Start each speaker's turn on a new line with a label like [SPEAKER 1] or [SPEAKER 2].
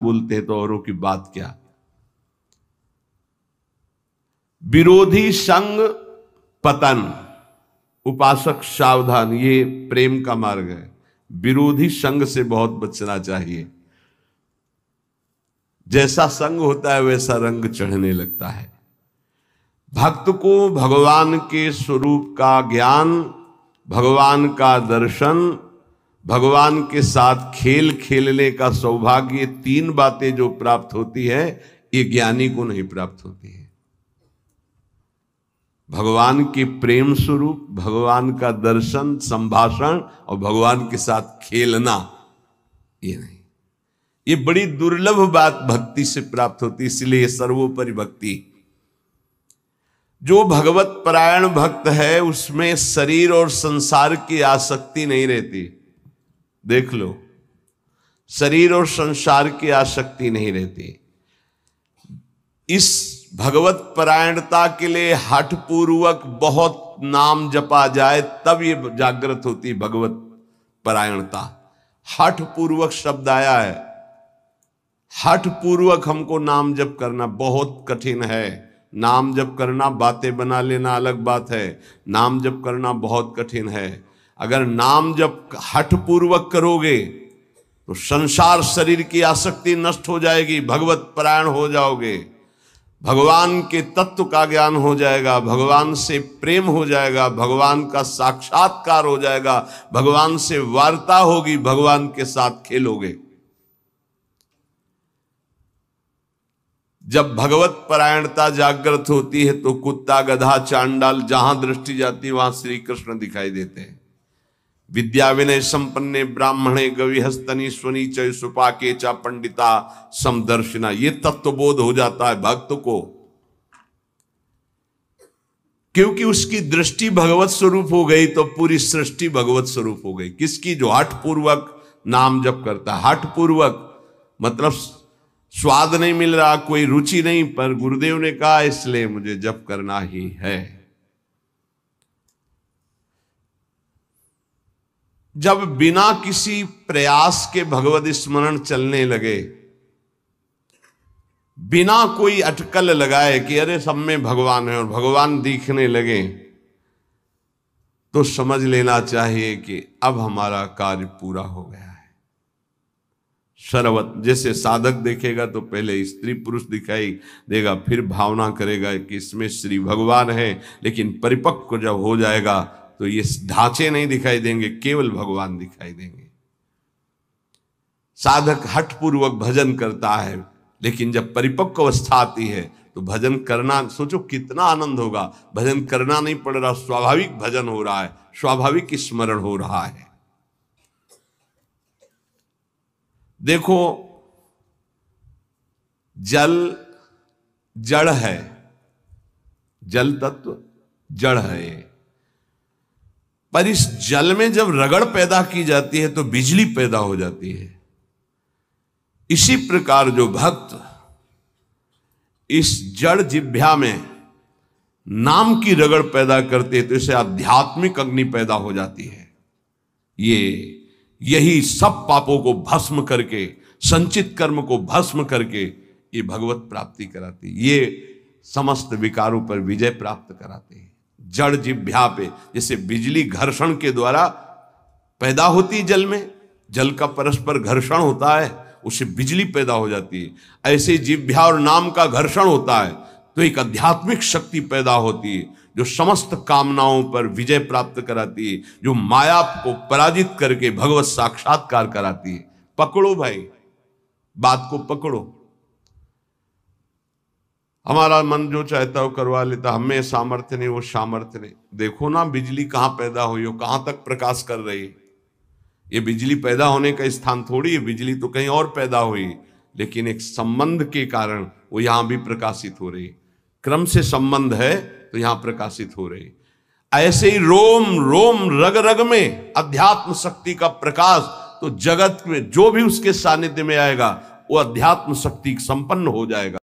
[SPEAKER 1] बोलते हैं तो औरों की बात क्या। विरोधी संग पतन, उपासक सावधान, ये प्रेम का मार्ग है। विरोधी संग से बहुत बचना चाहिए। जैसा संग होता है वैसा रंग चढ़ने लगता है। भक्त को भगवान के स्वरूप का ज्ञान, भगवान का दर्शन, भगवान के साथ खेल खेलने का सौभाग्य, तीन बातें जो प्राप्त होती है ये ज्ञानी को नहीं प्राप्त होती है। भगवान के प्रेम स्वरूप, भगवान का दर्शन, संभाषण और भगवान के साथ खेलना, ये नहीं। ये बड़ी दुर्लभ बात भक्ति से प्राप्त होती, इसलिए सर्वोपरि भक्ति। जो भगवत परायण भक्त है उसमें शरीर और संसार की आसक्ति नहीं रहती। देख लो, शरीर और संसार की आसक्ति नहीं रहती। इस भगवत परायणता के लिए हठ पूर्वक बहुत नाम जपा जाए तब ये जागृत होती भगवत परायणता। हठ पूर्वक शब्द आया है। हठ पूर्वक हमको नाम जप करना बहुत कठिन है। नाम जप करना, बातें बना लेना अलग बात है, नाम जप करना बहुत कठिन है। अगर नाम जप हठ पूर्वक करोगे तो संसार शरीर की आसक्ति नष्ट हो जाएगी, भगवत परायण हो जाओगे, भगवान के तत्व का ज्ञान हो जाएगा, भगवान से प्रेम हो जाएगा, भगवान का साक्षात्कार हो जाएगा, भगवान से वार्ता होगी, भगवान के साथ खेलोगे। जब भगवत परायणता जागृत होती है तो कुत्ता, गधा, चांडाल, जहां दृष्टि जाती है वहां श्री कृष्ण दिखाई देते हैं। विद्या विनय संपन्ने ब्राह्मणे गविहस्तनी स्वनी च सुपाके चा पंडिता समदर्शिना, ये तत्वबोध हो जाता है भक्त को, क्योंकि उसकी दृष्टि भगवत स्वरूप हो गई तो पूरी सृष्टि भगवत स्वरूप हो गई। किसकी? जो हठ पूर्वक नाम जप करता है। हठ पूर्वक मतलब स्वाद नहीं मिल रहा, कोई रुचि नहीं, पर गुरुदेव ने कहा इसलिए मुझे जप करना ही है। जब बिना किसी प्रयास के भगवत स्मरण चलने लगे, बिना कोई अटकल लगाए कि अरे सब में भगवान है और भगवान दिखने लगे, तो समझ लेना चाहिए कि अब हमारा कार्य पूरा हो गया है। सर्वत जैसे साधक देखेगा तो पहले स्त्री पुरुष दिखाई देगा, फिर भावना करेगा कि इसमें श्री भगवान है, लेकिन परिपक्व जब हो जाएगा तो ये ढांचे नहीं दिखाई देंगे, केवल भगवान दिखाई देंगे। साधक हठ पूर्वक भजन करता है, लेकिन जब परिपक्व अवस्था आती है तो भजन करना, सोचो कितना आनंद होगा। भजन करना नहीं पड़ रहा, स्वाभाविक भजन हो रहा है, स्वाभाविक स्मरण हो रहा है। देखो, जल जड़ है, जल तत्व जड़ है, पर इस जल में जब रगड़ पैदा की जाती है तो बिजली पैदा हो जाती है। इसी प्रकार जो भक्त इस जड़ जिह्वा में नाम की रगड़ पैदा करते हैं तो इसे आध्यात्मिक अग्नि पैदा हो जाती है। यही सब पापों को भस्म करके, संचित कर्म को भस्म करके ये भगवत प्राप्ति कराती है, ये समस्त विकारों पर विजय प्राप्त कराते हैं। जड़ जिह्वा पे जैसे बिजली घर्षण के द्वारा पैदा होती है, जल में जल का परस्पर घर्षण होता है, उससे बिजली पैदा हो जाती है। ऐसे जिह्वा और नाम का घर्षण होता है तो एक आध्यात्मिक शक्ति पैदा होती है जो समस्त कामनाओं पर विजय प्राप्त कराती है, जो माया को पराजित करके भगवत साक्षात्कार कराती है। पकड़ो भाई, बात को पकड़ो। हमारा मन जो चाहता है वो करवा लेता, हमें सामर्थ्य नहीं, वो सामर्थ्य नहीं। देखो ना बिजली कहां पैदा हुई हो, कहां तक प्रकाश कर रही है। ये बिजली पैदा होने का स्थान थोड़ी है, बिजली तो कहीं और पैदा हुई, लेकिन एक संबंध के कारण वो यहां भी प्रकाशित हो रही है। क्रम से संबंध है तो यहां प्रकाशित हो रही। ऐसे ही रोम रोम रग रग में अध्यात्म शक्ति का प्रकाश, तो जगत में जो भी उसके सानिध्य में आएगा वो अध्यात्म शक्ति संपन्न हो जाएगा।